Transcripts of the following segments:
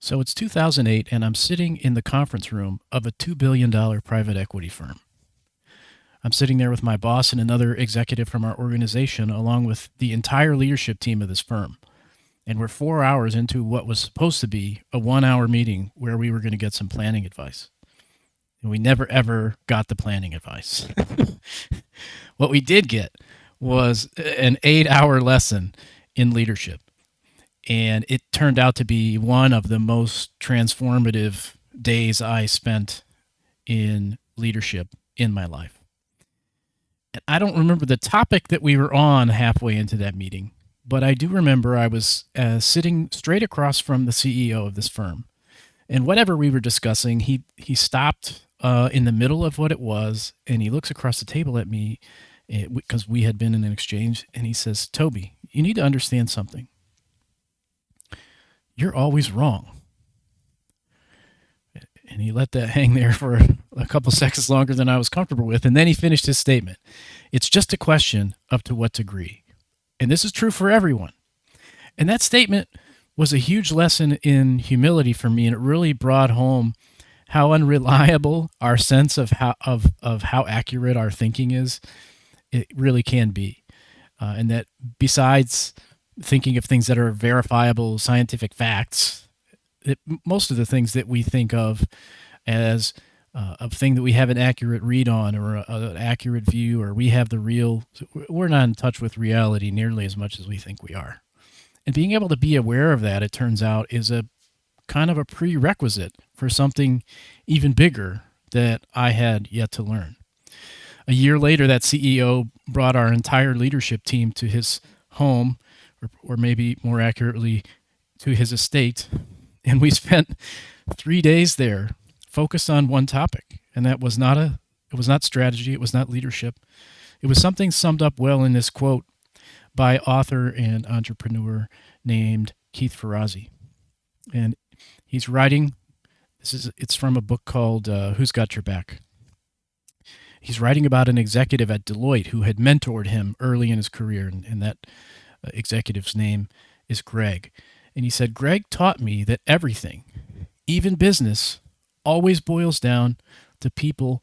So it's 2008, and I'm sitting in the conference room of a $2 billion private equity firm. I'm sitting there with my boss and another executive from our organization, along with the entire leadership team of this firm. And we're 4 hours into what was supposed to be a 1 hour meeting where we were going to get some planning advice. And we never, ever got the planning advice. What we did get was an 8 hour lesson in leadership. And it turned out to be one of the most transformative days I spent in leadership in my life. And I don't remember the topic that we were on halfway into that meeting, but I do remember I was sitting straight across from the CEO of this firm. And whatever we were discussing, he stopped in the middle of what it was, and he looks across the table at me because we had been in an exchange, and he says, "Toby, you need to understand something. You're always wrong." And he let that hang there for a couple seconds longer than I was comfortable with. And then he finished his statement. "It's just a question of to what degree." And this is true for everyone. And that statement was a huge lesson in humility for me. And it really brought home how unreliable our sense of how accurate our thinking is. It really can be. And that besides thinking of things that are verifiable scientific facts, most of the things that we think of as a thing that we have an accurate read on or an accurate view, or we have the real, we're not in touch with reality nearly as much as we think we are. And being able to be aware of that, it turns out, is a kind of a prerequisite for something even bigger that I had yet to learn. A year later, that CEO brought our entire leadership team to his home, or maybe more accurately, to his estate. And we spent 3 days there focused on one topic. And that was it was not strategy. It was not leadership. It was something summed up well in this quote by author and entrepreneur named Keith Ferrazzi. And he's writing, it's from a book called Who's Got Your Back? He's writing about an executive at Deloitte who had mentored him early in his career, and that executive's name is Greg. And he said, "Greg taught me that everything, even business, always boils down to people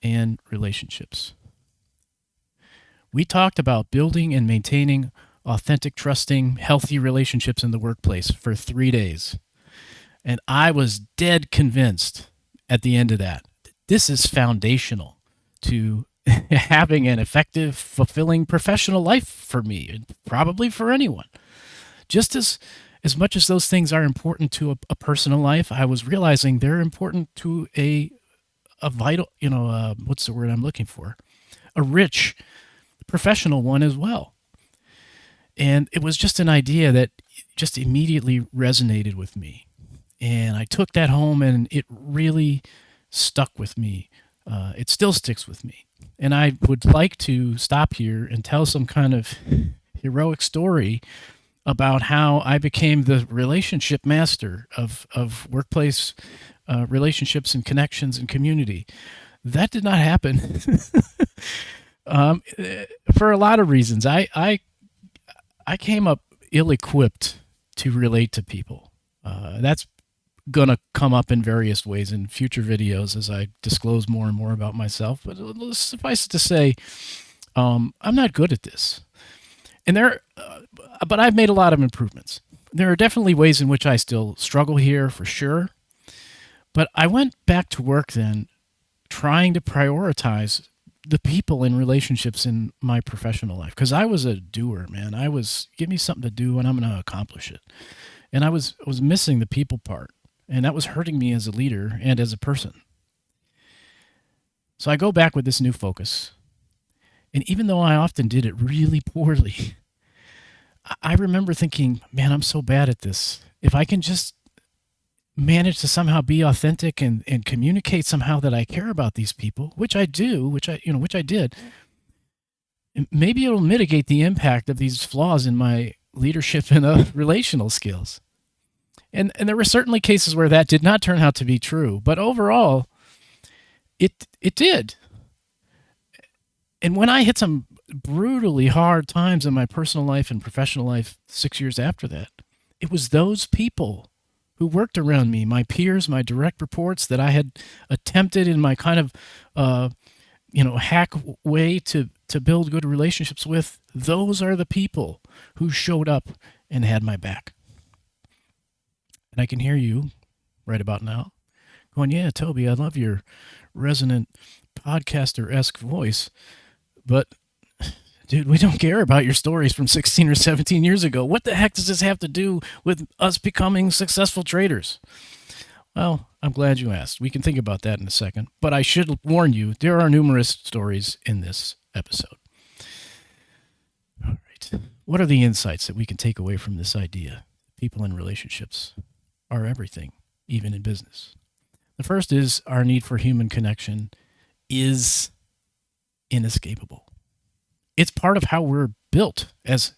and relationships." We talked about building and maintaining authentic, trusting, healthy relationships in the workplace for 3 days. And I was dead convinced at the end of that, this is foundational to having an effective, fulfilling professional life for me, and probably for anyone. Just as much as those things are important to a personal life, I was realizing they're important to a vital, what's the word I'm looking for? A rich professional one as well. And it was just an idea that just immediately resonated with me. And I took that home, and it really stuck with me. It still sticks with me. And I would like to stop here and tell some kind of heroic story about how I became the relationship master of workplace relationships and connections and community. That did not happen for a lot of reasons. I came up ill-equipped to relate to people. That's going to come up in various ways in future videos as I disclose more and more about myself. But suffice it to say, I'm not good at this. And but I've made a lot of improvements. There are definitely ways in which I still struggle here, for sure. But I went back to work then, trying to prioritize the people and relationships in my professional life, because I was a doer, man. Give me something to do and I'm going to accomplish it. And I was missing the people part, and that was hurting me as a leader and as a person. So I go back with this new focus. And even though I often did it really poorly, I remember thinking, man, I'm so bad at this. If I can just manage to somehow be authentic and communicate somehow that I care about these people, which I do, which I did, maybe it'll mitigate the impact of these flaws in my leadership and relational skills. And there were certainly cases where that did not turn out to be true, but overall, it did. And when I hit some brutally hard times in my personal life and professional life 6 years after that, it was those people who worked around me, my peers, my direct reports that I had attempted in my kind of, hack way to build good relationships with. Those are the people who showed up and had my back. And I can hear you right about now going, yeah, Toby, I love your resonant podcaster-esque voice, but dude, we don't care about your stories from 16 or 17 years ago. What the heck does this have to do with us becoming successful traders? Well, I'm glad you asked. We can think about that in a second, but I should warn you, there are numerous stories in this episode. All right. What are the insights that we can take away from this idea? People in relationships are everything, even in business. The first is our need for human connection is inescapable. It's part of how we're built as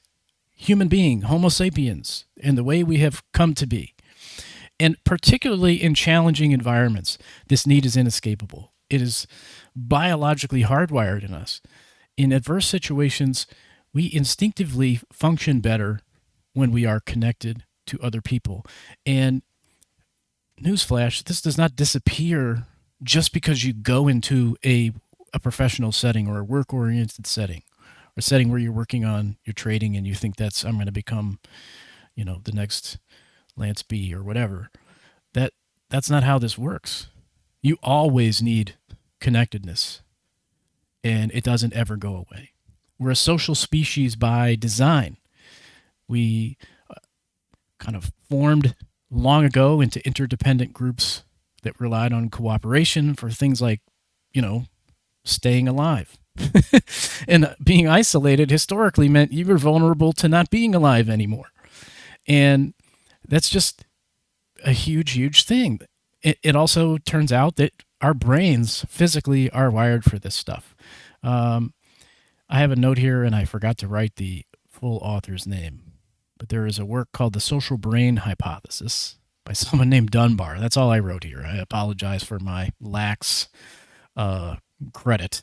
human being, Homo sapiens, and the way we have come to be. And particularly in challenging environments, this need is inescapable. It is biologically hardwired in us. In adverse situations, we instinctively function better when we are connected to other people. And newsflash, this does not disappear just because you go into a professional setting or a work-oriented setting, or a setting where you're working on your trading and you think I'm going to become, the next Lance B or whatever. That's not how this works. You always need connectedness, and it doesn't ever go away. We're a social species by design. We kind of formed long ago into interdependent groups that relied on cooperation for things like, staying alive. And being isolated historically meant you were vulnerable to not being alive anymore. And that's just a huge, huge thing. It also turns out that our brains physically are wired for this stuff. I have a note here, and I forgot to write the full author's name, but there is a work called The Social Brain Hypothesis by someone named Dunbar. That's all I wrote here. I apologize for my lax credit.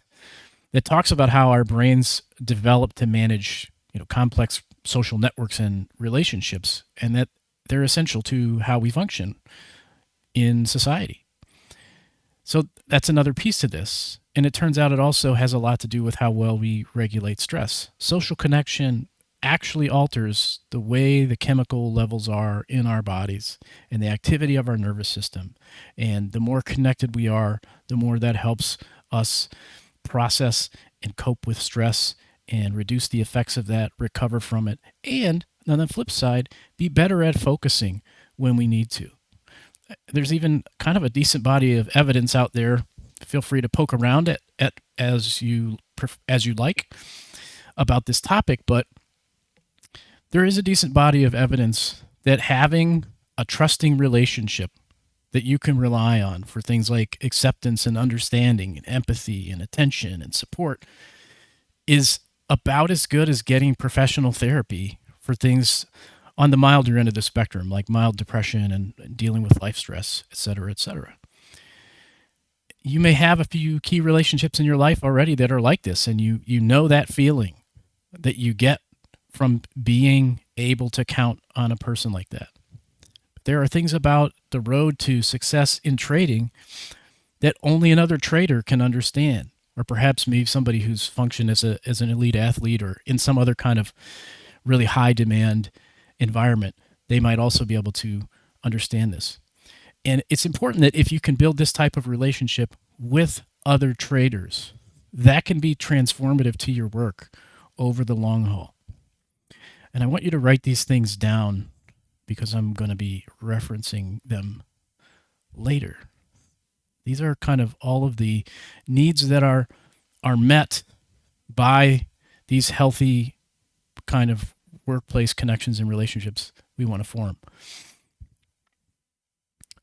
It talks about how our brains develop to manage, complex social networks and relationships, and that they're essential to how we function in society. So that's another piece to this. And it turns out it also has a lot to do with how well we regulate stress. Social connection actually alters the way the chemical levels are in our bodies and the activity of our nervous system. And the more connected we are, the more that helps us process and cope with stress and reduce the effects of that, recover from it, and on the flip side, be better at focusing when we need to. There's even kind of a decent body of evidence out there. Feel free to poke around at as you like about this topic, but there is a decent body of evidence that having a trusting relationship that you can rely on for things like acceptance and understanding and empathy and attention and support is about as good as getting professional therapy for things on the milder end of the spectrum, like mild depression and dealing with life stress, et cetera, et cetera. You may have a few key relationships in your life already that are like this, and you know that feeling that you get from being able to count on a person like that. But there are things about the road to success in trading that only another trader can understand, or perhaps maybe somebody who's functioned as an elite athlete or in some other kind of really high demand environment. They might also be able to understand this. And it's important that if you can build this type of relationship with other traders, that can be transformative to your work over the long haul. And I want you to write these things down because I'm going to be referencing them later. These are kind of all of the needs that are met by these healthy kind of workplace connections and relationships we want to form.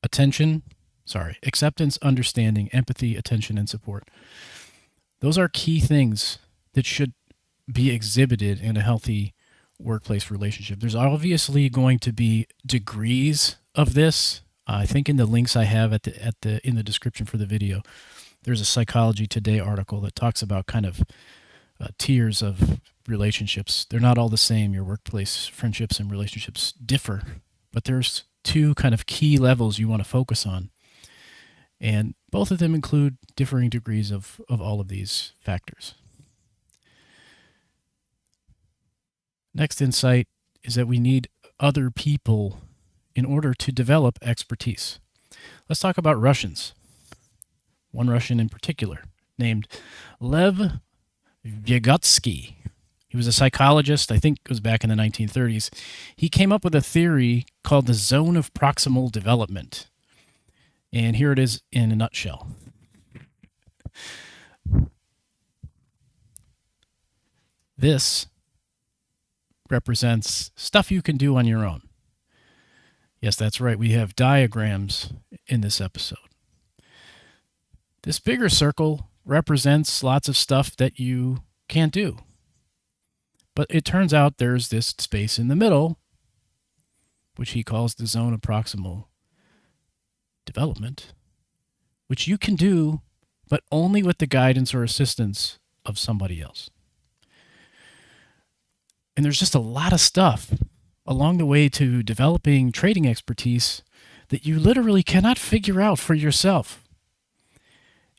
Acceptance, understanding, empathy, attention, and support. Those are key things that should be exhibited in a healthy workplace relationship. There's obviously going to be degrees of this. I think in the links I have in the description for the video, there's a Psychology Today article that talks about kind of tiers of relationships. They're not all the same. Your workplace friendships and relationships differ, but there's two kind of key levels you want to focus on. And both of them include differing degrees of all of these factors. Next insight is that we need other people in order to develop expertise. Let's talk about Russians. One Russian in particular, named Lev Vygotsky. He was a psychologist, I think it was back in the 1930s. He came up with a theory called the zone of proximal development. And here it is in a nutshell. This represents stuff you can do on your own. Yes, that's right. We have diagrams in this episode. This bigger circle represents lots of stuff that you can't do. But it turns out there's this space in the middle, which he calls the zone of proximal development, which you can do, but only with the guidance or assistance of somebody else. And there's just a lot of stuff along the way to developing trading expertise that you literally cannot figure out for yourself.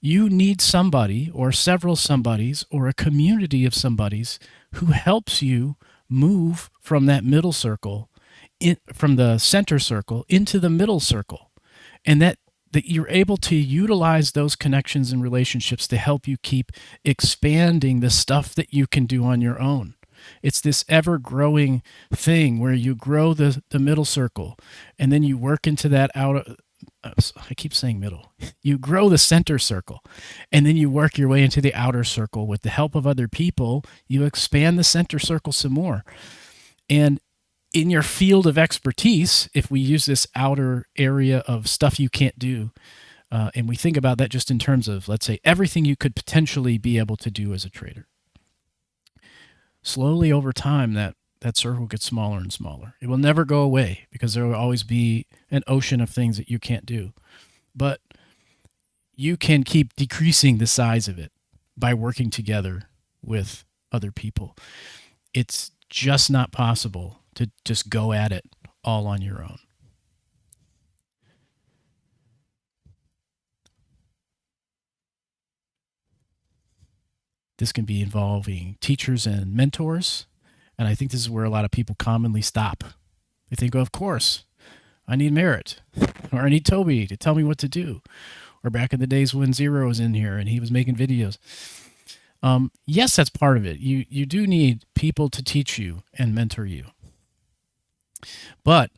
You need somebody or several somebodies or a community of somebodies who helps you move from that middle circle, from the center circle into the middle circle. And that you're able to utilize those connections and relationships to help you keep expanding the stuff that you can do on your own. It's this ever-growing thing where you grow the middle circle, and then you work into that outer, I keep saying middle. You grow the center circle, and then you work your way into the outer circle. With the help of other people, you expand the center circle some more. And in your field of expertise, if we use this outer area of stuff you can't do, and we think about that just in terms of, let's say, everything you could potentially be able to do as a trader. Slowly over time, that circle gets smaller and smaller. It will never go away because there will always be an ocean of things that you can't do. But you can keep decreasing the size of it by working together with other people. It's just not possible to just go at it all on your own. This can be involving teachers and mentors. And I think this is where a lot of people commonly stop. They think, oh, of course, I need Merritt, or I need Toby to tell me what to do. Or back in the days when Zero was in here and he was making videos. Yes, that's part of it. You do need people to teach you and mentor you. But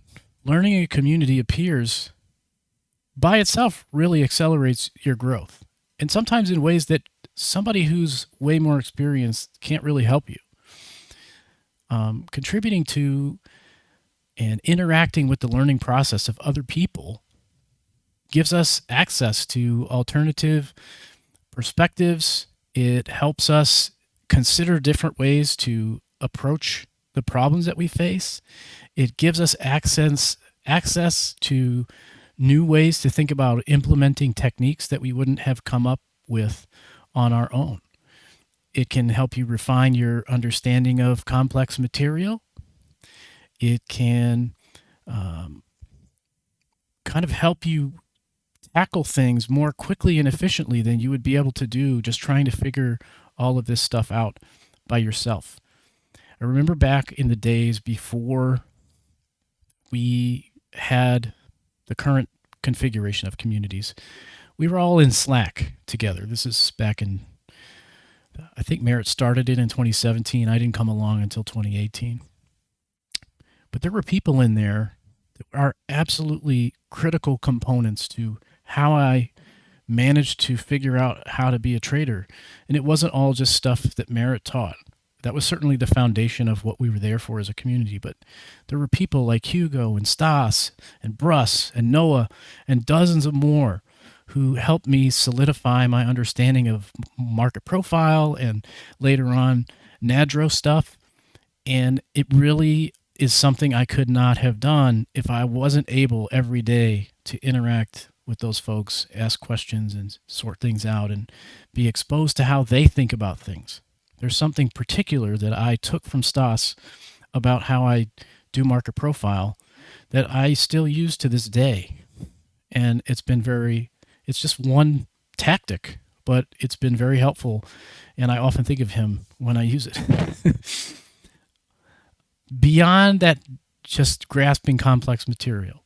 learning a community appears by itself really accelerates your growth. And sometimes in ways that somebody who's way more experienced can't really help you. Contributing to and interacting with the learning process of other people gives us access to alternative perspectives. It helps us consider different ways to approach the problems that we face. It gives us access to new ways to think about implementing techniques that we wouldn't have come up with on our own. It can help you refine your understanding of complex material. It can kind of help you tackle things more quickly and efficiently than you would be able to do just trying to figure all of this stuff out by yourself. I remember back in the days before we had the current configuration of communities, we were all in Slack together. This is back in, I think Merritt started it in 2017. I didn't come along until 2018. But there were people in there that are absolutely critical components to how I managed to figure out how to be a trader. And it wasn't all just stuff that Merritt taught. That was certainly the foundation of what we were there for as a community. But there were people like Hugo and Stas and Bruss and Noah and dozens of more who helped me solidify my understanding of market profile and later on NADRO stuff. And it really is something I could not have done if I wasn't able every day to interact with those folks, ask questions and sort things out and be exposed to how they think about things. There's something particular that I took from Stas about how I do market profile that I still use to this day. And it's just one tactic, but it's been very helpful. And I often think of him when I use it. Beyond that, just grasping complex material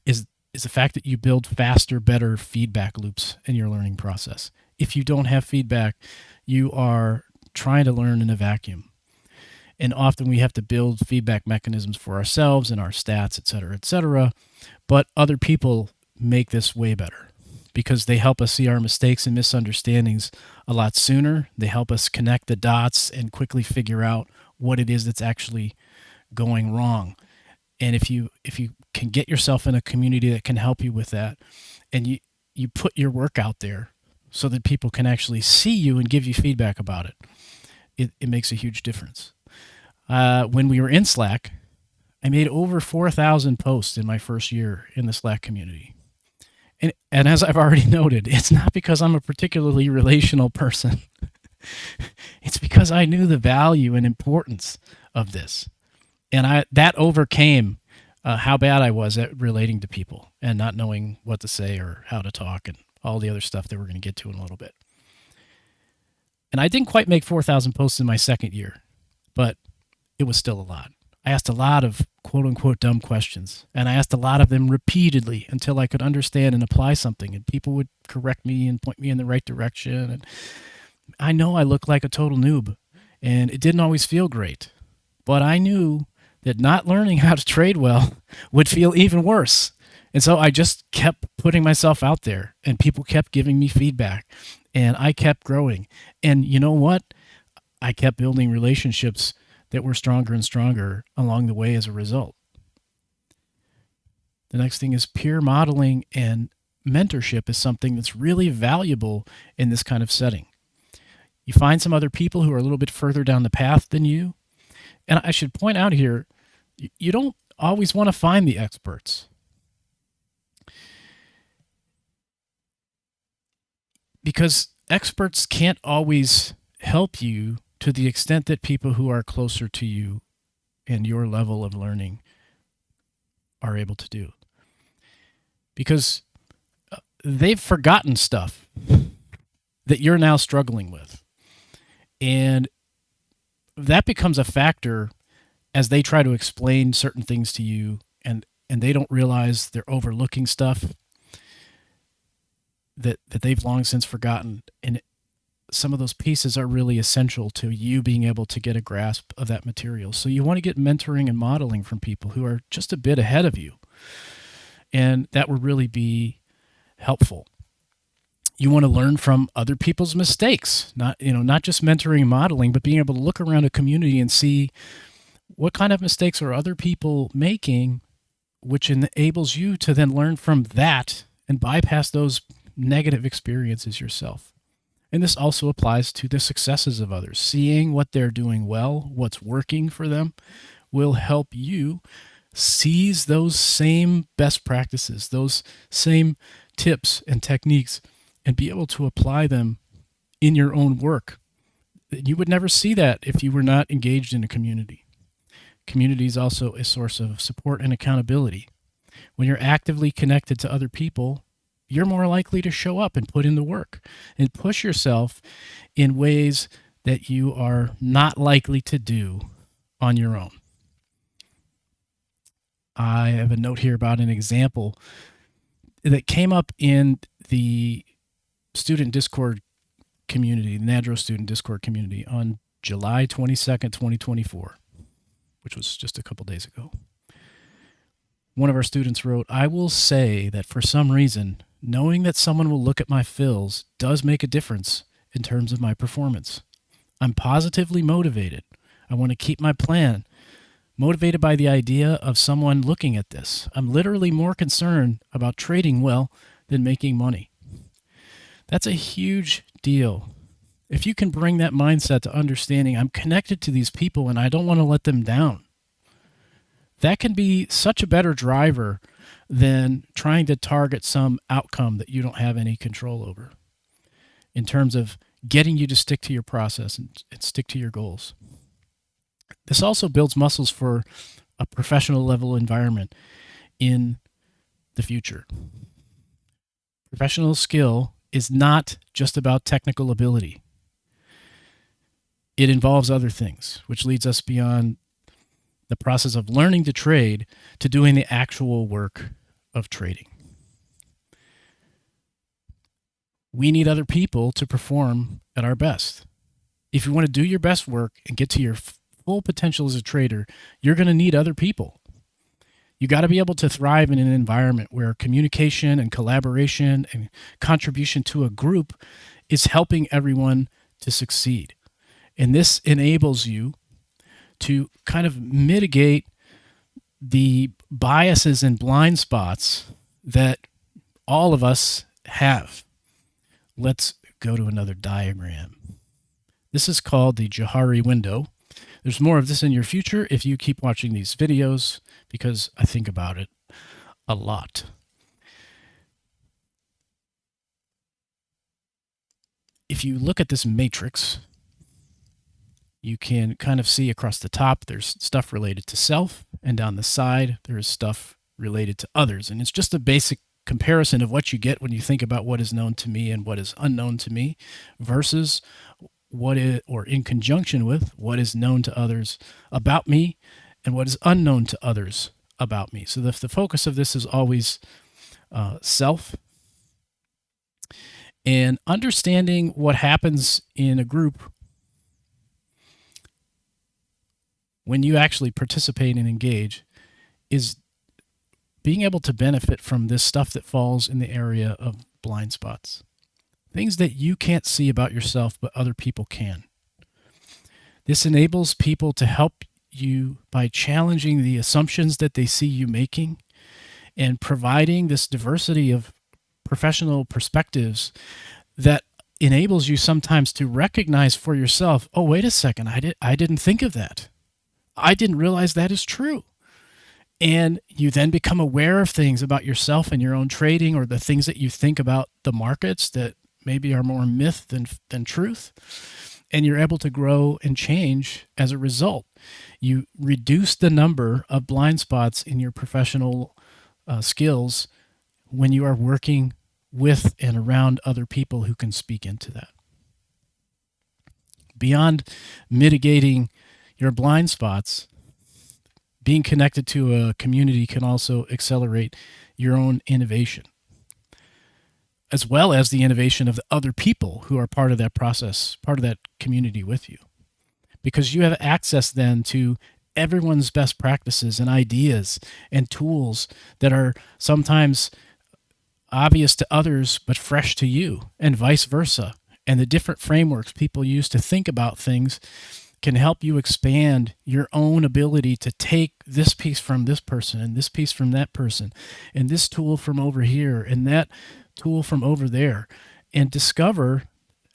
is the fact that you build faster, better feedback loops in your learning process. If you don't have feedback, you are trying to learn in a vacuum. And often we have to build feedback mechanisms for ourselves and our stats, et cetera, et cetera. But other people make this way better because they help us see our mistakes and misunderstandings a lot sooner. They help us connect the dots and quickly figure out what it is that's actually going wrong. And if you can get yourself in a community that can help you with that, and you put your work out there so that people can actually see you and give you feedback about it, it makes a huge difference. When we were in Slack, I made over 4,000 posts in my first year in the Slack community. And as I've already noted, it's not because I'm a particularly relational person. It's because I knew the value and importance of this. And that overcame how bad I was at relating to people and not knowing what to say or how to talk and all the other stuff that we're going to get to in a little bit. And I didn't quite make 4,000 posts in my second year, but it was still a lot. I asked a lot of quote-unquote dumb questions, and I asked a lot of them repeatedly until I could understand and apply something, and people would correct me and point me in the right direction. And I know I looked like a total noob, and it didn't always feel great, but I knew that not learning how to trade well would feel even worse. And so I just kept putting myself out there, and people kept giving me feedback, and I kept growing. And you know what? I kept building relationships that were stronger and stronger along the way as a result. The next thing is peer modeling and mentorship is something that's really valuable in this kind of setting. You find some other people who are a little bit further down the path than you. And I should point out here, you don't always want to find the experts. Because experts can't always help you to the extent that people who are closer to you and your level of learning are able to do. Because they've forgotten stuff that you're now struggling with. And that becomes a factor as they try to explain certain things to you, and they don't realize they're overlooking stuff that they've long since forgotten. And some of those pieces are really essential to you being able to get a grasp of that material. So you want to get mentoring and modeling from people who are just a bit ahead of you. And that will really be helpful. You want to learn from other people's mistakes, not just mentoring and modeling, but being able to look around a community and see what kind of mistakes are other people making, which enables you to then learn from that and bypass those negative experiences yourself. And this also applies to the successes of others. Seeing what they're doing well, what's working for them, will help you seize those same best practices, those same tips and techniques, and be able to apply them in your own work. You would never see that if you were not engaged in a community. Community is also a source of support and accountability. When you're actively connected to other people, you're more likely to show up and put in the work and push yourself in ways that you are not likely to do on your own. I have a note here about an example that came up in the student Discord community, the NADRO student Discord community on July 22nd, 2024, which was just a couple days ago. One of our students wrote, "I will say that for some reason, knowing that someone will look at my fills does make a difference in terms of my performance. I'm positively motivated. I want to keep my plan, motivated by the idea of someone looking at this. I'm literally more concerned about trading well than making money." That's a huge deal. If you can bring that mindset to understanding, I'm connected to these people and I don't want to let them down, that can be such a better driver than trying to target some outcome that you don't have any control over in terms of getting you to stick to your process and stick to your goals. This also builds muscles for a professional level environment in the future. Professional skill is not just about technical ability. It involves other things, which leads us beyond the process of learning to trade to doing the actual work of trading. We need other people to perform at our best. If you want to do your best work and get to your full potential as a trader, you're going to need other people. You got to be able to thrive in an environment where communication and collaboration and contribution to a group is helping everyone to succeed. And this enables you to kind of mitigate the biases and blind spots that all of us have. Let's go to another diagram. This is called the Johari window. There's more of this in your future if you keep watching these videos, because I think about it a lot. If you look at this matrix, you can kind of see across the top there's stuff related to self, and down the side there's stuff related to others. And it's just a basic comparison of what you get when you think about what is known to me and what is unknown to me versus what is, or in conjunction with, what is known to others about me and what is unknown to others about me. So the focus of this is always self, and understanding what happens in a group when you actually participate and engage is being able to benefit from this stuff that falls in the area of blind spots. Things that you can't see about yourself, but other people can. This enables people to help you by challenging the assumptions that they see you making and providing this diversity of professional perspectives that enables you sometimes to recognize for yourself, oh, wait a second, I didn't think of that. I didn't realize that is true. And you then become aware of things about yourself and your own trading, or the things that you think about the markets that maybe are more myth than truth. And you're able to grow and change as a result. You reduce the number of blind spots in your professional skills when you are working with and around other people who can speak into that. Beyond mitigating your blind spots, being connected to a community can also accelerate your own innovation, as well as the innovation of the other people who are part of that process, part of that community with you. Because you have access then to everyone's best practices and ideas and tools that are sometimes obvious to others but fresh to you, and vice versa. And the different frameworks people use to think about things can help you expand your own ability to take this piece from this person and this piece from that person and this tool from over here and that tool from over there, and discover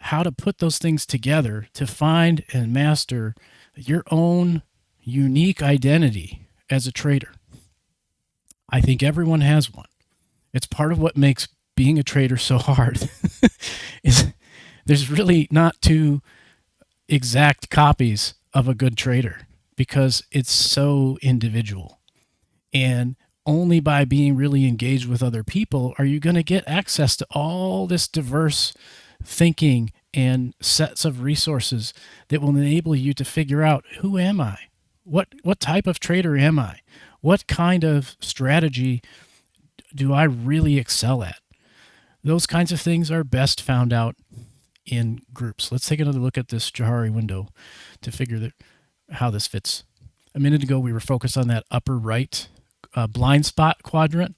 how to put those things together to find and master your own unique identity as a trader. I think everyone has one. It's part of what makes being a trader so hard. Is there's really not two exact copies of a good trader, because it's so individual. And only by being really engaged with other people are you going to get access to all this diverse thinking and sets of resources that will enable you to figure out, who am I? What type of trader am I? What kind of strategy do I really excel at? Those kinds of things are best found out in groups. Let's take another look at this Johari window to figure how this fits. A minute ago, we were focused on that upper right blind spot quadrant.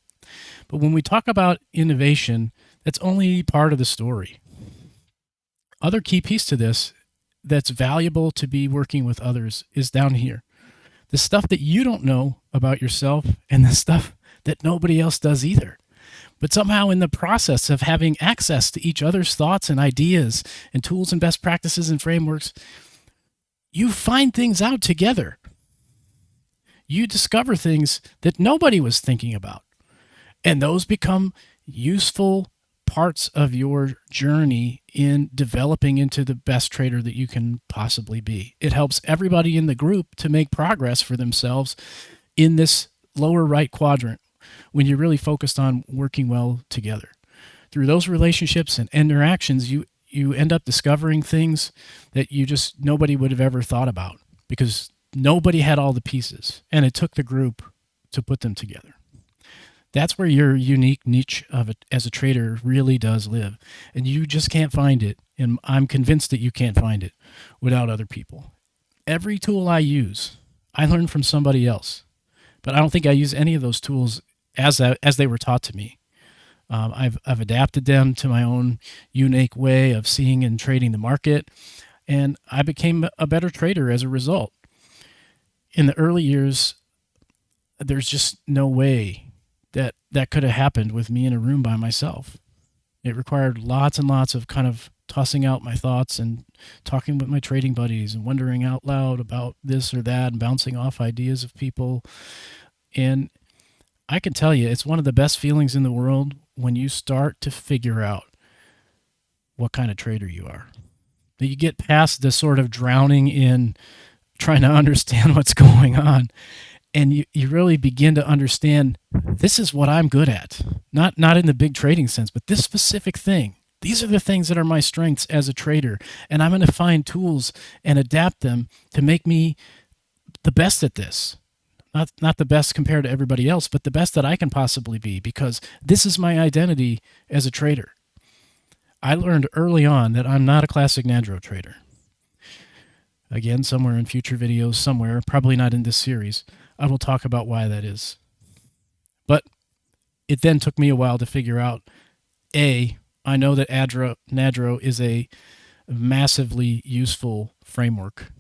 But when we talk about innovation, that's only part of the story. Other key piece to this that's valuable to be working with others is down here. The stuff that you don't know about yourself and the stuff that nobody else does either. But somehow in the process of having access to each other's thoughts and ideas and tools and best practices and frameworks, you find things out together. You discover things that nobody was thinking about. And those become useful parts of your journey in developing into the best trader that you can possibly be. It helps everybody in the group to make progress for themselves in this lower right quadrant when you're really focused on working well together. Through those relationships and interactions, you end up discovering things that nobody would have ever thought about, because nobody had all the pieces, and it took the group to put them together. That's where your unique niche as a trader really does live, and you just can't find it, and I'm convinced that you can't find it without other people. Every tool I use, I learned from somebody else, but I don't think I use any of those tools as they were taught to me. I've adapted them to my own unique way of seeing and trading the market, and I became a better trader as a result. In the early years, there's just no way that could have happened with me in a room by myself. It required lots and lots of kind of tossing out my thoughts and talking with my trading buddies and wondering out loud about this or that and bouncing off ideas of people. And I can tell you, it's one of the best feelings in the world when you start to figure out what kind of trader you are. That you get past the sort of drowning in trying to understand what's going on, and you really begin to understand, this is what I'm good at. Not in the big trading sense, but this specific thing. These are the things that are my strengths as a trader, and I'm going to find tools and adapt them to make me the best at this. Not the best compared to everybody else, but the best that I can possibly be, because this is my identity as a trader. I learned early on that I'm not a classic Nadro trader. Again, somewhere in future videos, somewhere, probably not in this series, I will talk about why that is. But it then took me a while to figure out, I know that Nadro is a massively useful framework.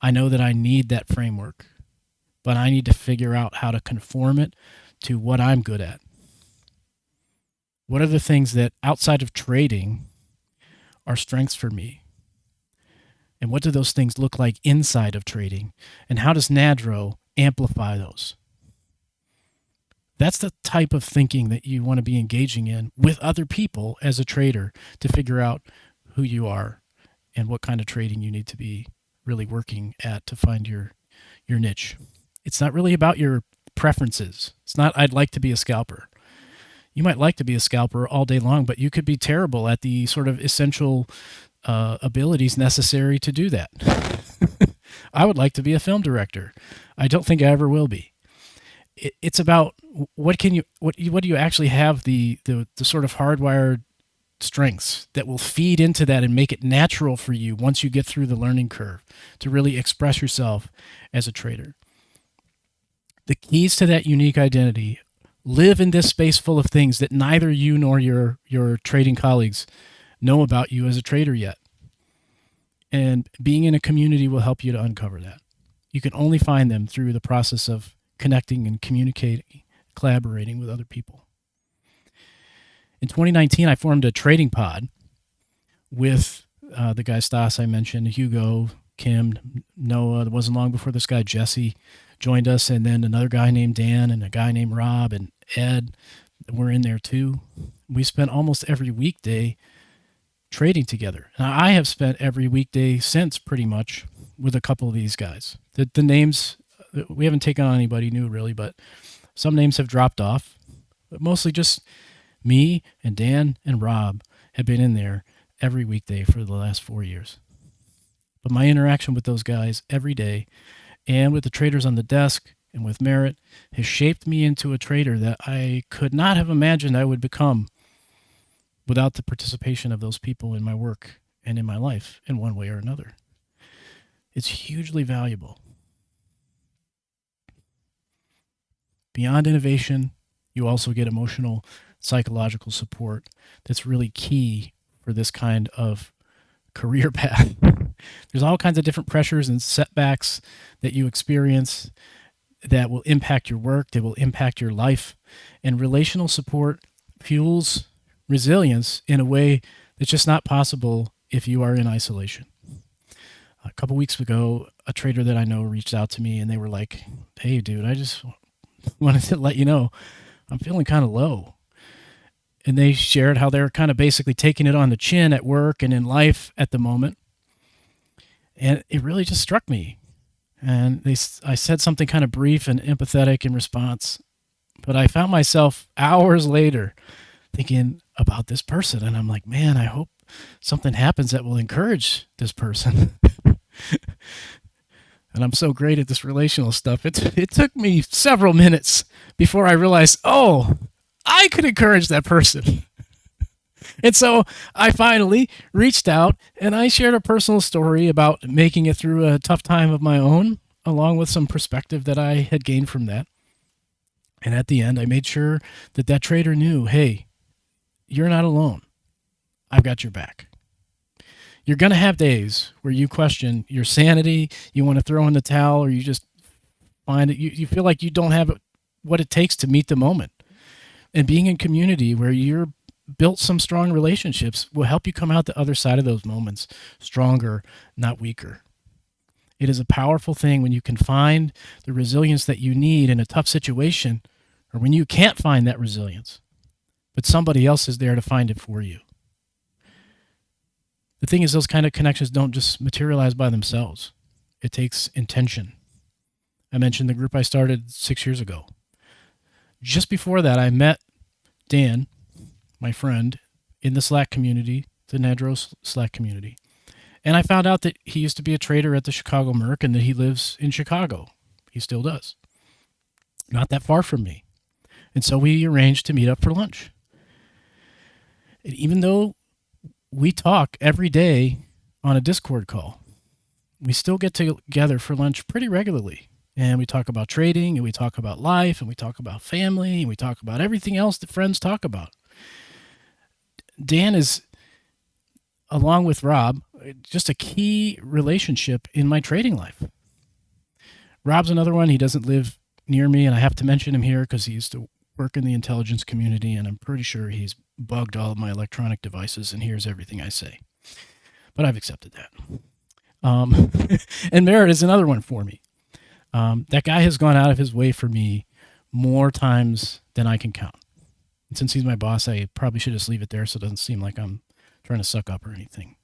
I know that I need that framework, but I need to figure out how to conform it to what I'm good at. What are the things that outside of trading are strengths for me? And what do those things look like inside of trading? And how does Nadro amplify those? That's the type of thinking that you want to be engaging in with other people as a trader, to figure out who you are and what kind of trading you need to be really working at to find your niche. It's not really about your preferences. It's not, I'd like to be a scalper. You might like to be a scalper all day long, but you could be terrible at the sort of essential abilities necessary to do that. I would like to be a film director. I don't think I ever will be. It's about what do you actually have the sort of hardwired strengths that will feed into that and make it natural for you once you get through the learning curve to really express yourself as a trader. The keys to that unique identity live in this space full of things that neither you nor your trading colleagues know about you as a trader yet. And being in a community will help you to uncover that. You can only find them through the process of connecting and communicating, collaborating with other people. In 2019, I formed a trading pod with the guy Stas I mentioned, Hugo, Kim, Noah. It wasn't long before this guy Jesse joined us, and then another guy named Dan and a guy named Rob and Ed were in there too. We spent almost every weekday trading together. Now, I have spent every weekday since, pretty much, with a couple of these guys. The names, we haven't taken on anybody new really, but some names have dropped off. But mostly just me and Dan and Rob have been in there every weekday for the last 4 years. But my interaction with those guys every day, and with the traders on the desk and with Merritt, has shaped me into a trader that I could not have imagined I would become without the participation of those people in my work and in my life in one way or another. It's hugely valuable. Beyond innovation, you also get emotional, psychological support that's really key for this kind of career path. There's all kinds of different pressures and setbacks that you experience that will impact your work, that will impact your life. And relational support fuels resilience in a way that's just not possible if you are in isolation. A couple weeks ago, a trader that I know reached out to me and they were like, "Hey, dude, I just wanted to let you know I'm feeling kind of low." And they shared how they're kind of basically taking it on the chin at work and in life at the moment. And it really just struck me. and I said something kind of brief and empathetic in response, but I found myself hours later thinking about this person, and I'm like, man, I hope something happens that will encourage this person. And I'm so great at this relational stuff. It took me several minutes before I realized, oh, I could encourage that person. And so I finally reached out and I shared a personal story about making it through a tough time of my own, along with some perspective that I had gained from that. And at the end, I made sure that that trader knew, hey, you're not alone. I've got your back. You're going to have days where you question your sanity, you want to throw in the towel, or you just find it, you feel like you don't have what it takes to meet the moment. And being in community where you're built some strong relationships will help you come out the other side of those moments stronger, not weaker. It is a powerful thing when you can find the resilience that you need in a tough situation, or when you can't find that resilience, but somebody else is there to find it for you. The thing is, those kind of connections don't just materialize by themselves. It takes intention. I mentioned the group I started 6 years ago. Just before that, I met Dan, my friend, in the Slack community, the Nedros Slack community. And I found out that he used to be a trader at the Chicago Merc and that he lives in Chicago. He still does. Not that far from me. And so we arranged to meet up for lunch. And even though we talk every day on a Discord call, we still get together for lunch pretty regularly. And we talk about trading, and we talk about life, and we talk about family, and we talk about everything else that friends talk about. Dan is, along with Rob, just a key relationship in my trading life. Rob's another one. He doesn't live near me, and I have to mention him here because he used to work in the intelligence community, and I'm pretty sure he's bugged all of my electronic devices and hears everything I say. But I've accepted that. And Merritt is another one for me. That guy has gone out of his way for me more times than I can count. And since he's my boss, I probably should just leave it there so it doesn't seem like I'm trying to suck up or anything.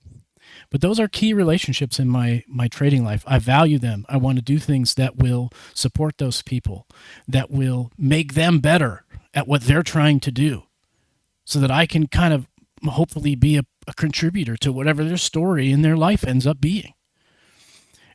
But those are key relationships in my trading life. I value them. I want to do things that will support those people, that will make them better at what they're trying to do, so that I can kind of hopefully be a contributor to whatever their story in their life ends up being.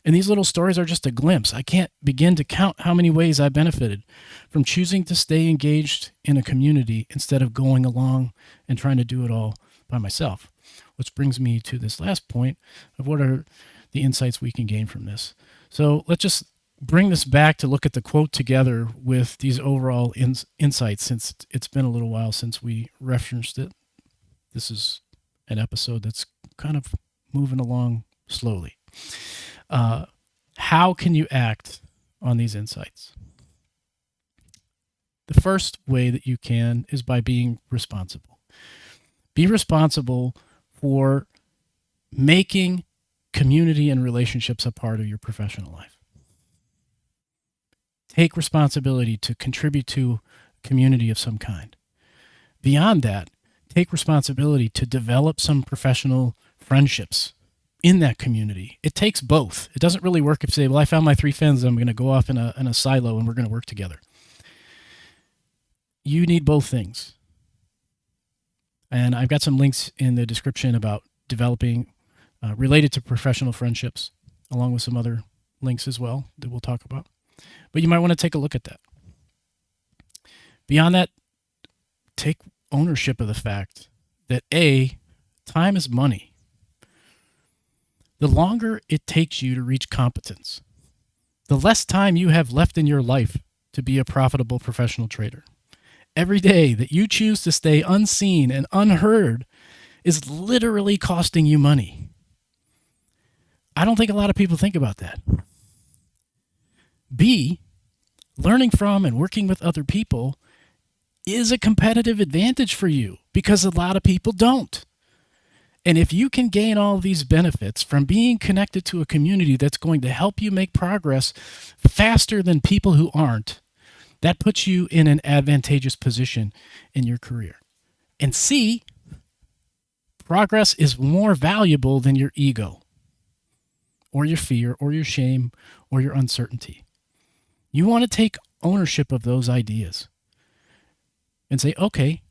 And these little stories are just a glimpse. I can't begin to count how many ways I benefited from choosing to stay engaged in a community instead of going along and trying to do it all by myself. Which brings me to this last point of what are the insights we can gain from this. So let's just bring this back to look at the quote together with these overall insights, since it's been a little while since we referenced it. This is an episode that's kind of moving along slowly. How can you act on these insights? The first way that you can is by being responsible. Be responsible for making community and relationships a part of your professional life. Take responsibility to contribute to a community of some kind. Beyond that, take responsibility to develop some professional friendships in that community. It takes both. It doesn't really work if you say, well, I found my three friends, I'm going to go off in a silo and we're going to work together. You need both things. And I've got some links in the description about developing related to professional friendships, along with some other links as well that we'll talk about. But you might want to take a look at that. Beyond that, take ownership of the fact that time is money. The longer it takes you to reach competence, the less time you have left in your life to be a profitable professional trader. Every day that you choose to stay unseen and unheard is literally costing you money. I don't think a lot of people think about that. B, learning from and working with other people is a competitive advantage for you because a lot of people don't. And if you can gain all these benefits from being connected to a community that's going to help you make progress faster than people who aren't, that puts you in an advantageous position in your career. And C, progress is more valuable than your ego or your fear or your shame or your uncertainty. You want to take ownership of those ideas and say, okay,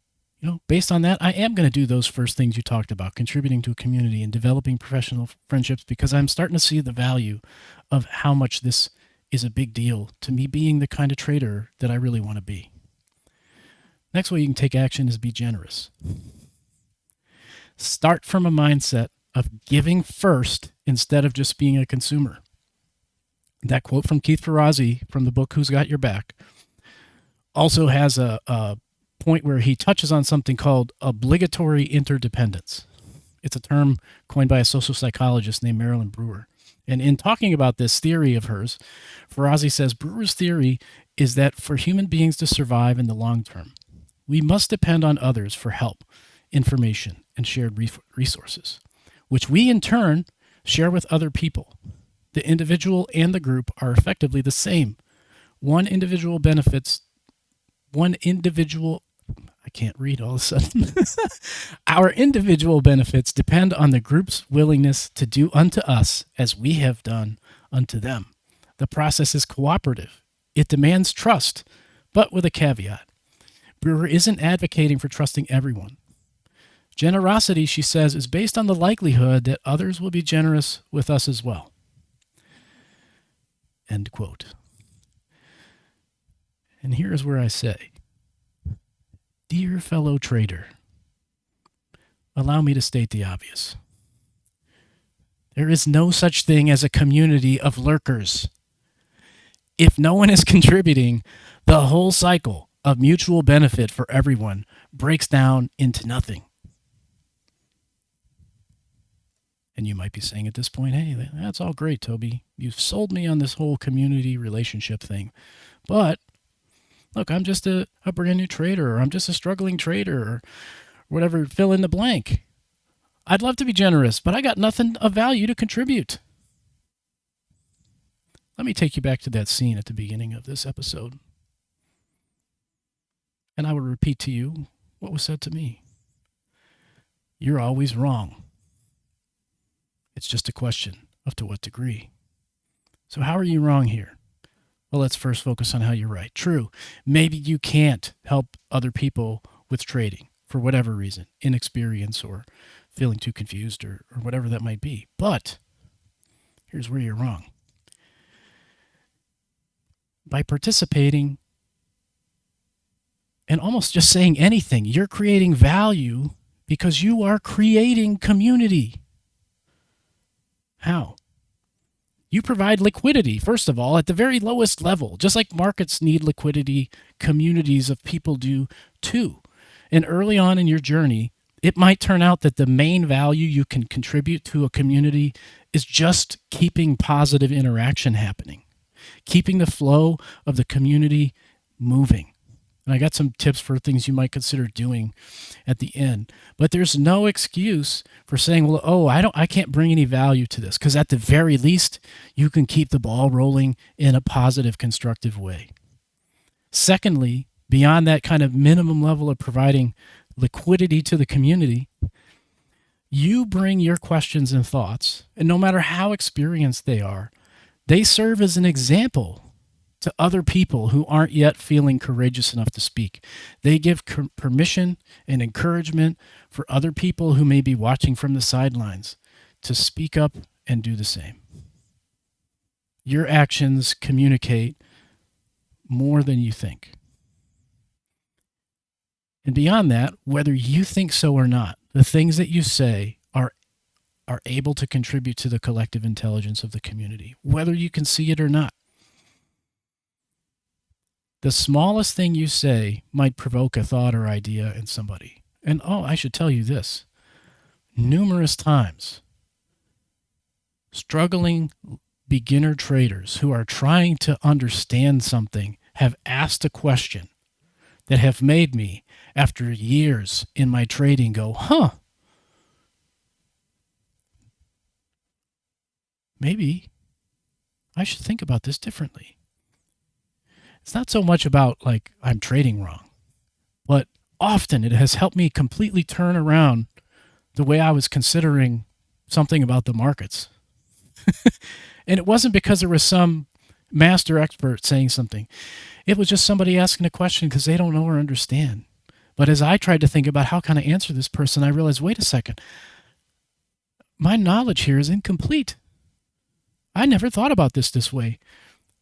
based on that, I am going to do those first things you talked about, contributing to a community and developing professional friendships, because I'm starting to see the value of how much this is a big deal to me being the kind of trader that I really want to be. Next way you can take action is be generous. Start from a mindset of giving first instead of just being a consumer. That quote from Keith Ferrazzi from the book Who's Got Your Back also has a point where he touches on something called obligatory interdependence. It's a term coined by a social psychologist named Marilyn Brewer. And in talking about this theory of hers, Ferrazzi says Brewer's theory is that for human beings to survive in the long term, we must depend on others for help, information, and shared resources, which we in turn share with other people. The individual and the group are effectively the same. I can't read all of a sudden. Our individual benefits depend on the group's willingness to do unto us as we have done unto them. The process is cooperative. It demands trust, but with a caveat. Brewer isn't advocating for trusting everyone. Generosity, she says, is based on the likelihood that others will be generous with us as well. End quote. And here is where I say, dear fellow trader, allow me to state the obvious. There is no such thing as a community of lurkers. If no one is contributing, the whole cycle of mutual benefit for everyone breaks down into nothing. And you might be saying at this point, hey, that's all great, Toby. You've sold me on this whole community relationship thing. But look, I'm just a brand new trader, or I'm just a struggling trader, or whatever, fill in the blank. I'd love to be generous, but I got nothing of value to contribute. Let me take you back to that scene at the beginning of this episode. And I will repeat to you what was said to me. You're always wrong. It's just a question of to what degree. So how are you wrong here? Well, let's first focus on how you're right. True, maybe you can't help other people with trading for whatever reason, inexperience or feeling too confused or whatever that might be. But here's where you're wrong. By participating and almost just saying anything, you're creating value because you are creating community. How? You provide liquidity, first of all, at the very lowest level. Just like markets need liquidity, communities of people do too. And early on in your journey, it might turn out that the main value you can contribute to a community is just keeping positive interaction happening, keeping the flow of the community moving. And I got some tips for things you might consider doing at the end. But there's no excuse for saying, well, I can't bring any value to this, because at the very least, you can keep the ball rolling in a positive, constructive way. Secondly, beyond that kind of minimum level of providing liquidity to the community, you bring your questions and thoughts, and no matter how experienced they are, they serve as an example to other people who aren't yet feeling courageous enough to speak. They give permission and encouragement for other people who may be watching from the sidelines to speak up and do the same. Your actions communicate more than you think. And beyond that, whether you think so or not, the things that you say are able to contribute to the collective intelligence of the community, whether you can see it or not. The smallest thing you say might provoke a thought or idea in somebody. And I should tell you this. Numerous times, struggling beginner traders who are trying to understand something have asked a question that have made me, after years in my trading, go, maybe I should think about this differently. It's not so much about I'm trading wrong, but often it has helped me completely turn around the way I was considering something about the markets. And it wasn't because there was some master expert saying something. It was just somebody asking a question because they don't know or understand. But as I tried to think about how can I answer this person, I realized, wait a second, my knowledge here is incomplete. I never thought about this way.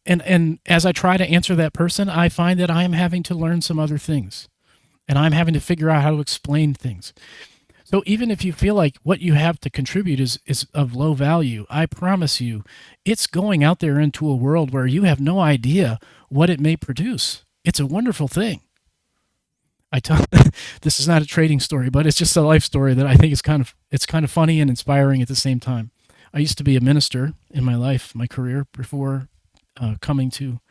And as I try to answer that person, I find that I am having to learn some other things. And I'm having to figure out how to explain things. So even if you feel like what you have to contribute is of low value, I promise you, it's going out there into a world where you have no idea what it may produce. It's a wonderful thing. I tell this is not a trading story, but it's just a life story that I think is kind of funny and inspiring at the same time. I used to be a minister in my life, my career, before coming to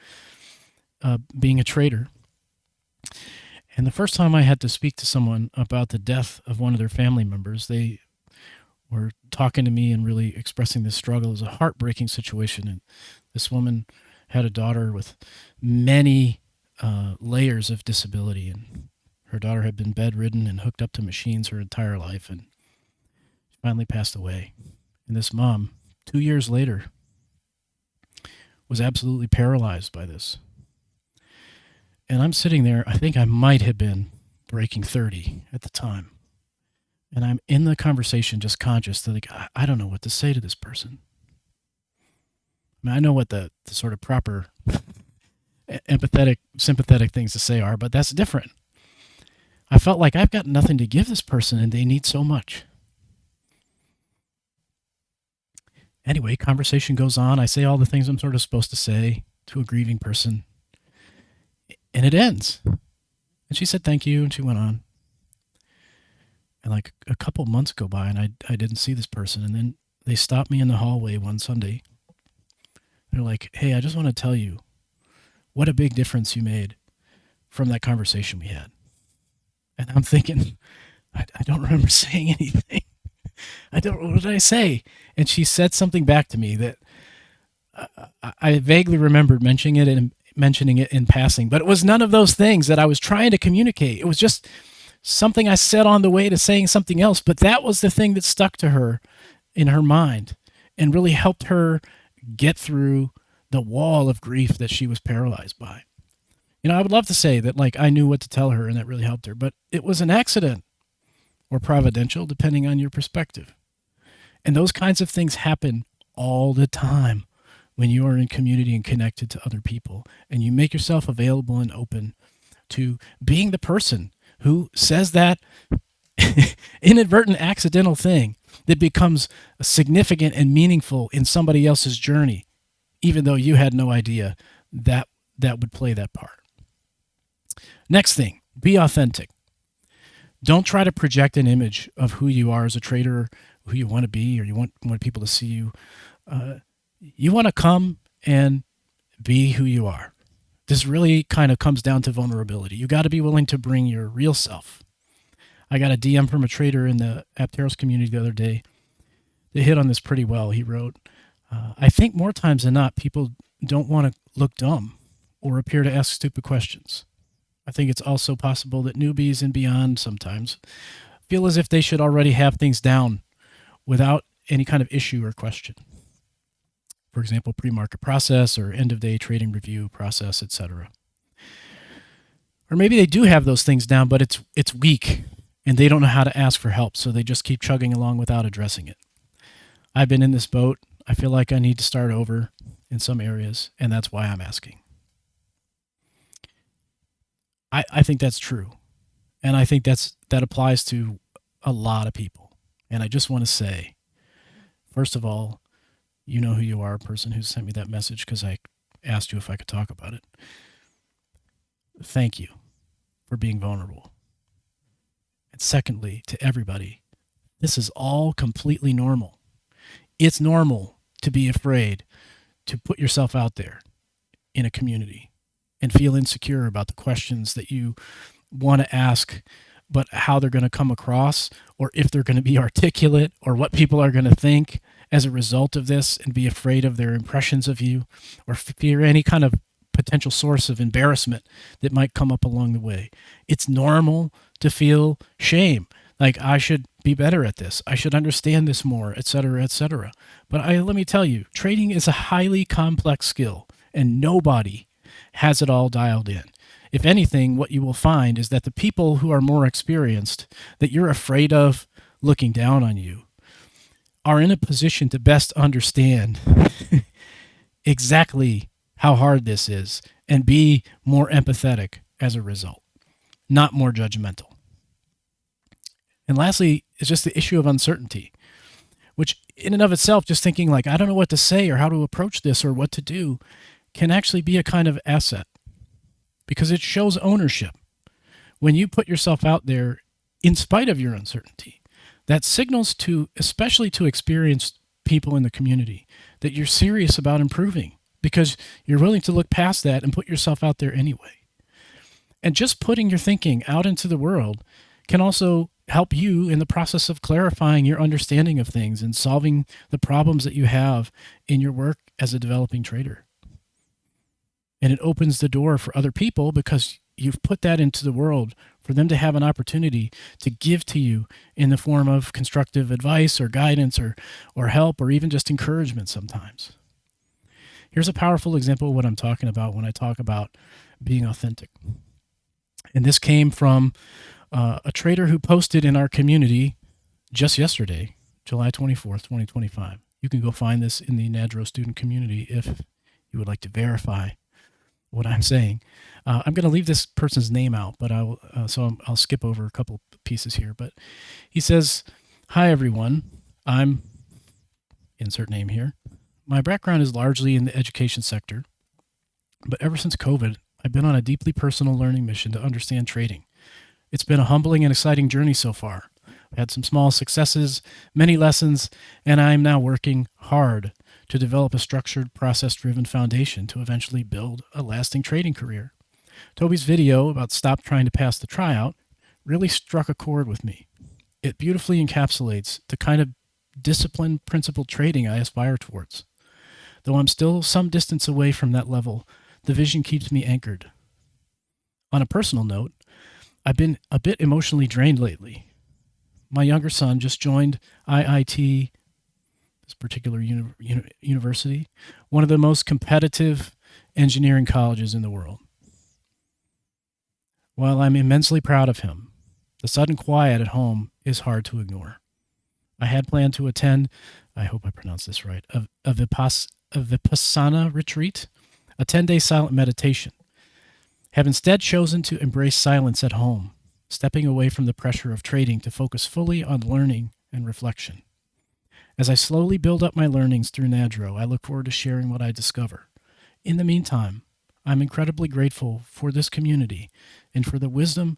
being a trader. And the first time I had to speak to someone about the death of one of their family members, they were talking to me and really expressing this struggle. It was a heartbreaking situation. And this woman had a daughter with many layers of disability. And her daughter had been bedridden and hooked up to machines her entire life. And she finally passed away. And this mom, 2 years later, was absolutely paralyzed by this. And I'm sitting there, I think I might have been breaking 30 at the time. And I'm in the conversation just conscious that, like, I don't know what to say to this person. I mean, I know what the sort of proper empathetic, sympathetic things to say are, but that's different. I felt like I've got nothing to give this person and they need so much. Anyway, conversation goes on. I say all the things I'm sort of supposed to say to a grieving person. And it ends. And she said thank you, and she went on. And like a couple months go by, and I didn't see this person. And then they stopped me in the hallway one Sunday. They're like, hey, I just want to tell you what a big difference you made from that conversation we had. And I'm thinking, I don't remember saying anything. What did I say? And she said something back to me that I vaguely remembered mentioning it in passing, but it was none of those things that I was trying to communicate. It was just something I said on the way to saying something else, but that was the thing that stuck to her in her mind and really helped her get through the wall of grief that she was paralyzed by. You know, I would love to say that, like, I knew what to tell her and that really helped her, but it was an accident or providential, depending on your perspective. And those kinds of things happen all the time when you are in community and connected to other people, and you make yourself available and open to being the person who says that inadvertent, accidental thing that becomes significant and meaningful in somebody else's journey, even though you had no idea that would play that part. Next thing, be authentic. Don't try to project an image of who you are as a trader, who you want to be, or you want people to see you. You want to come and be who you are. This really kind of comes down to vulnerability. You got to be willing to bring your real self. I got a DM from a trader in the Apteros community the other day. They hit on this pretty well. He wrote, I think more times than not, people don't want to look dumb or appear to ask stupid questions. I think it's also possible that newbies and beyond sometimes feel as if they should already have things down without any kind of issue or question. For example, pre-market process or end-of-day trading review process, etc. Or maybe they do have those things down, but it's weak and they don't know how to ask for help, so they just keep chugging along without addressing it. I've been in this boat. I feel like I need to start over in some areas, and that's why I'm asking. I think that's true, and I think that applies to a lot of people. And I just want to say, first of all, you know who you are, person who sent me that message, because I asked you if I could talk about it. Thank you for being vulnerable. And secondly, to everybody, this is all completely normal. It's normal to be afraid to put yourself out there in a community and feel insecure about the questions that you want to ask, but how they're going to come across, or if they're going to be articulate, or what people are going to think as a result of this, and be afraid of their impressions of you, or fear any kind of potential source of embarrassment that might come up along the way. It's normal to feel shame. Like, I should be better at this. I should understand this more, etc., etc. But let me tell you, trading is a highly complex skill, and nobody has it all dialed in. If anything, what you will find is that the people who are more experienced, that you're afraid of looking down on you, are in a position to best understand exactly how hard this is and be more empathetic as a result, not more judgmental. And lastly, it's just the issue of uncertainty, which in and of itself, just thinking like, I don't know what to say or how to approach this or what to do, can actually be a kind of asset because it shows ownership. When you put yourself out there in spite of your uncertainty, that signals to, especially to experienced people in the community, that you're serious about improving because you're willing to look past that and put yourself out there anyway. And just putting your thinking out into the world can also help you in the process of clarifying your understanding of things and solving the problems that you have in your work as a developing trader. And it opens the door for other people because you've put that into the world for them to have an opportunity to give to you in the form of constructive advice or guidance or help or even just encouragement sometimes. Here's a powerful example of what I'm talking about when I talk about being authentic. And this came from a trader who posted in our community just yesterday, July 24th, 2025. You can go find this in the NADRO student community if you would like to verify what I'm saying. I'm going to leave this person's name out, but I'll skip over a couple pieces here. But he says, "Hi everyone, I'm insert name here. My background is largely in the education sector, but ever since COVID, I've been on a deeply personal learning mission to understand trading. It's been a humbling and exciting journey so far. I've had some small successes, many lessons, and I'm now working hard to develop a structured, process-driven foundation to eventually build a lasting trading career." Toby's video about stop trying to pass the tryout really struck a chord with me. It beautifully encapsulates the kind of disciplined, principled trading I aspire towards. Though I'm still some distance away from that level, the vision keeps me anchored. On a personal note, I've been a bit emotionally drained lately. My younger son just joined IIT, this particular university, one of the most competitive engineering colleges in the world. While I'm immensely proud of him, the sudden quiet at home is hard to ignore. I had planned to attend, I hope I pronounced this right, a Vipassana retreat, a 10-day silent meditation. Have instead chosen to embrace silence at home, stepping away from the pressure of trading to focus fully on learning and reflection. As I slowly build up my learnings through NADRO, I look forward to sharing what I discover. In the meantime, I'm incredibly grateful for this community and for the wisdom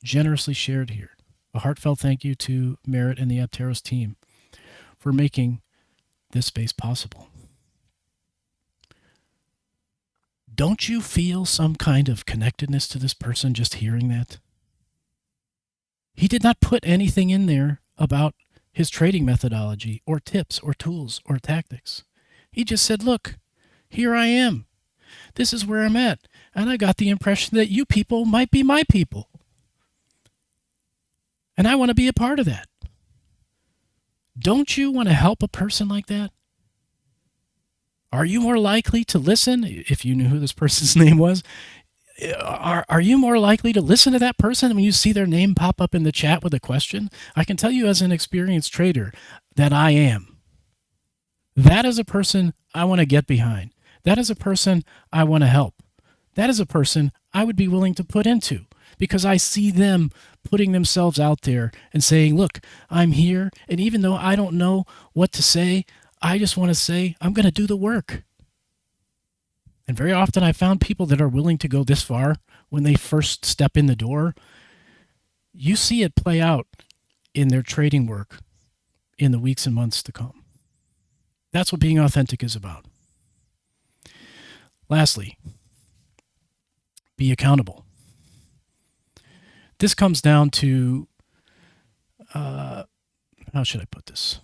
generously shared here. A heartfelt thank you to Merritt and the Ep2 team for making this space possible. Don't you feel some kind of connectedness to this person just hearing that? He did not put anything in there about his trading methodology or tips or tools or tactics. He just said, look, here I am. This is where I'm at. And I got the impression that you people might be my people. And I want to be a part of that. Don't you want to help a person like that? Are you more likely to listen, if you knew who this person's name was, are you more likely to listen to that person when you see their name pop up in the chat with a question? I can tell you as an experienced trader that I am. That is a person I want to get behind. That is a person I want to help. That is a person I would be willing to put into because I see them putting themselves out there and saying, look, I'm here. And even though I don't know what to say, I just want to say I'm going to do the work. And very often I found people that are willing to go this far when they first step in the door. You see it play out in their trading work in the weeks and months to come. That's what being authentic is about. Lastly, be accountable. This comes down to, how should I put this?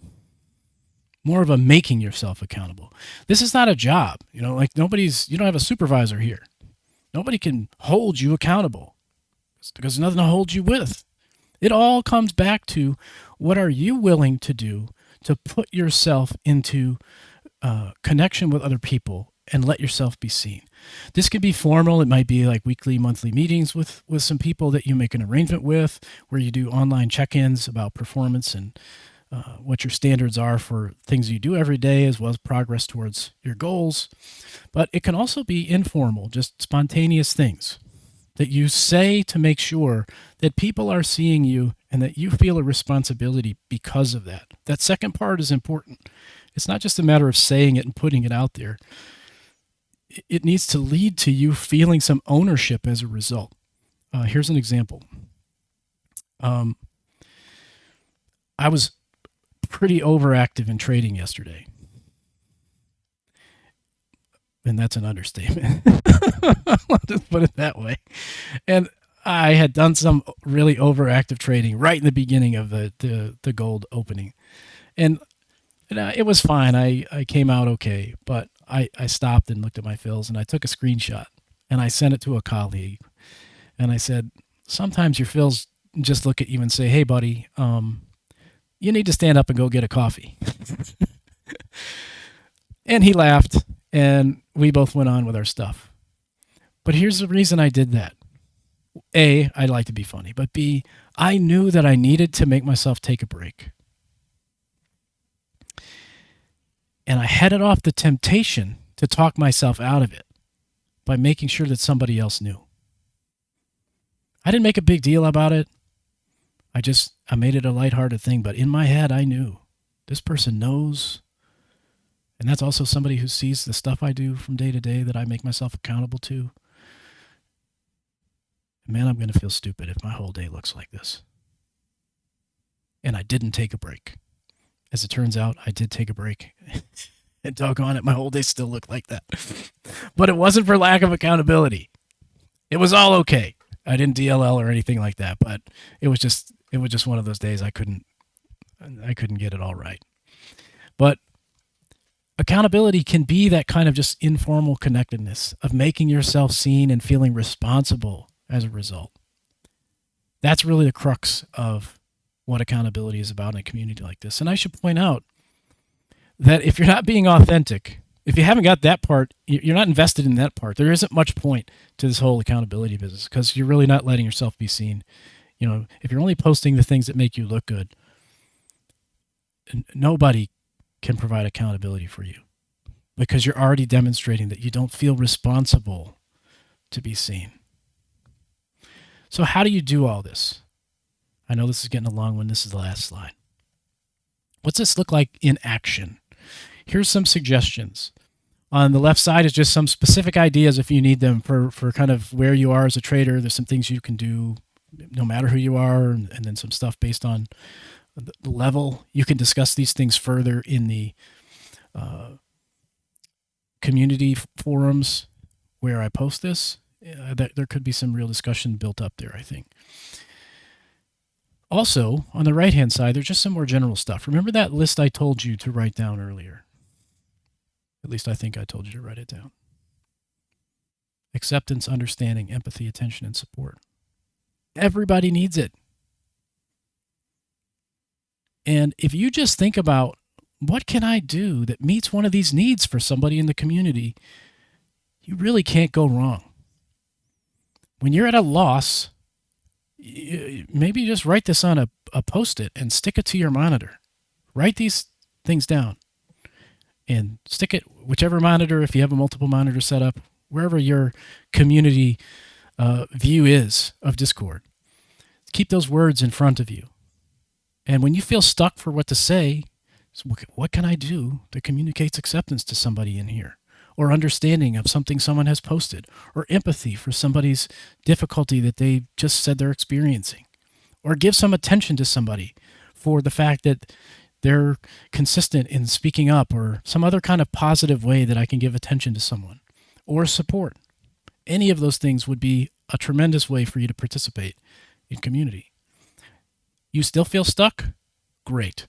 More of a making yourself accountable. This is not a job, like you don't have a supervisor here. Nobody can hold you accountable because there's nothing to hold you with. It all comes back to what are you willing to do to put yourself into connection with other people and let yourself be seen. This could be formal. It might be like weekly, monthly meetings with some people that you make an arrangement with, where you do online check-ins about performance and what your standards are for things you do every day, as well as progress towards your goals. But it can also be informal, just spontaneous things that you say to make sure that people are seeing you and that you feel a responsibility because of that. That second part is important. It's not just a matter of saying it and putting it out there. It needs to lead to you feeling some ownership as a result. Here's an example. I was pretty overactive in trading yesterday. And that's an understatement. I'll just put it that way. And I had done some really overactive trading right in the beginning of the gold opening. And it was fine. I came out okay, but I stopped and looked at my fills and I took a screenshot and I sent it to a colleague. And I said, sometimes your fills just look at you and say, hey, buddy, you need to stand up and go get a coffee. And he laughed and we both went on with our stuff. But here's the reason I did that. A, I like to be funny, but B, I knew that I needed to make myself take a break. And I headed off the temptation to talk myself out of it by making sure that somebody else knew. I didn't make a big deal about it. I made it a lighthearted thing, but in my head, I knew this person knows. And that's also somebody who sees the stuff I do from day to day that I make myself accountable to. Man, I'm going to feel stupid if my whole day looks like this. And I didn't take a break. As it turns out, I did take a break. And doggone it, my whole day still looked like that. But it wasn't for lack of accountability. It was all okay. I didn't DLL or anything like that, but it was just one of those days I couldn't get it all right. But accountability can be that kind of just informal connectedness of making yourself seen and feeling responsible as a result. That's really the crux of what accountability is about in a community like this. And I should point out that if you're not being authentic, if you haven't got that part, you're not invested in that part, there isn't much point to this whole accountability business because you're really not letting yourself be seen. You know, if you're only posting the things that make you look good, nobody can provide accountability for you because you're already demonstrating that you don't feel responsible to be seen. So how do you do all this? I know this is getting a long one. This is the last slide. What's this look like in action? Here's some suggestions. On the left side is just some specific ideas if you need them for kind of where you are as a trader. There's some things you can do no matter who you are, and then some stuff based on the level. You can discuss these things further in the community forums where I post this. There could be some real discussion built up there, I think. Also, on the right-hand side, there's just some more general stuff. Remember that list I told you to write down earlier? At least I think I told you to write it down. Acceptance, understanding, empathy, attention, and support. Everybody needs it. And if you just think about what can I do that meets one of these needs for somebody in the community, you really can't go wrong. When you're at a loss, maybe just write this on a Post-it and stick it to your monitor. Write these things down and stick it, whichever monitor, if you have a multiple monitor setup, wherever your community view is of Discord. Keep those words in front of you. And when you feel stuck for what to say, what can I do that communicates acceptance to somebody in here? Or understanding of something someone has posted, or empathy for somebody's difficulty that they just said they're experiencing, or give some attention to somebody for the fact that they're consistent in speaking up, or some other kind of positive way that I can give attention to someone, or support. Any of those things would be a tremendous way for you to participate in community. You still feel stuck? Great.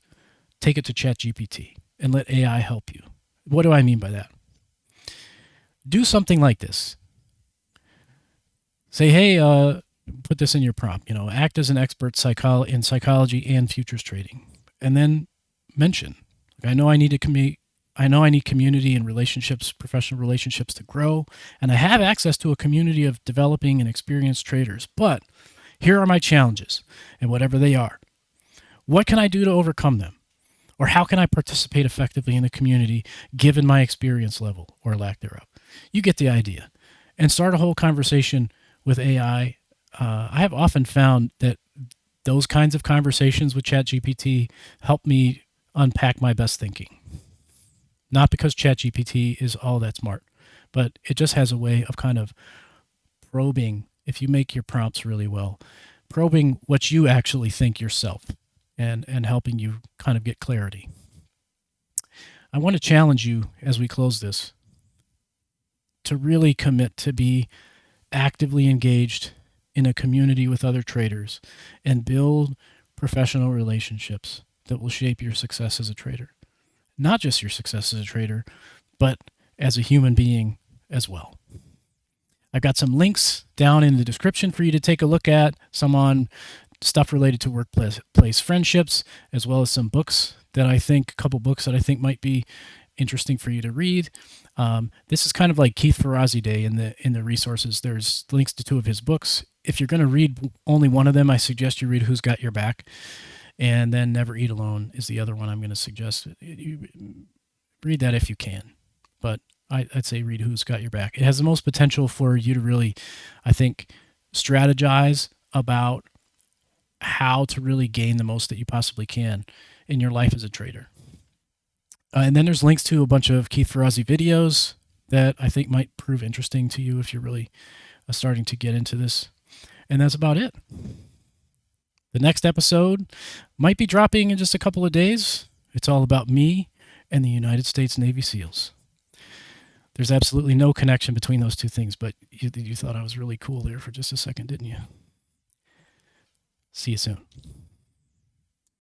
Take it to ChatGPT and let AI help you. What do I mean by that? Do something like this. Say, hey, put this in your prompt, act as an expert in psychology and futures trading. And then mention, I know I need community and relationships, professional relationships to grow, and I have access to a community of developing and experienced traders. But here are my challenges, and whatever they are, what can I do to overcome them? Or how can I participate effectively in the community given my experience level or lack thereof? You get the idea. And start a whole conversation with AI. I have often found that those kinds of conversations with ChatGPT help me unpack my best thinking. Not because ChatGPT is all that smart, but it just has a way of kind of probing, if you make your prompts really well, probing what you actually think yourself and helping you kind of get clarity. I want to challenge you as we close this to really commit to be actively engaged in a community with other traders and build professional relationships that will shape your success as a trader. Not just your success as a trader, but as a human being as well. I've got some links down in the description for you to take a look at, some on stuff related to workplace friendships, as well as some books that I think, a couple books that I think might be interesting for you to read. This is kind of like Keith Ferrazzi Day in the resources. There's links to 2 of his books. If you're going to read only one of them, I suggest you read Who's Got Your Back, and then Never Eat Alone is the other one I'm going to suggest. You read that if you can, but I'd say read Who's Got Your Back. It has the most potential for you to really, I think, strategize about how to really gain the most that you possibly can in your life as a trader. And then there's links to a bunch of Keith Ferrazzi videos that I think might prove interesting to you if you're really starting to get into this. And that's about it. The next episode might be dropping in just a couple of days. It's all about me and the United States Navy SEALs. There's absolutely no connection between those 2 things, but you thought I was really cool there for just a second, didn't you? See you soon.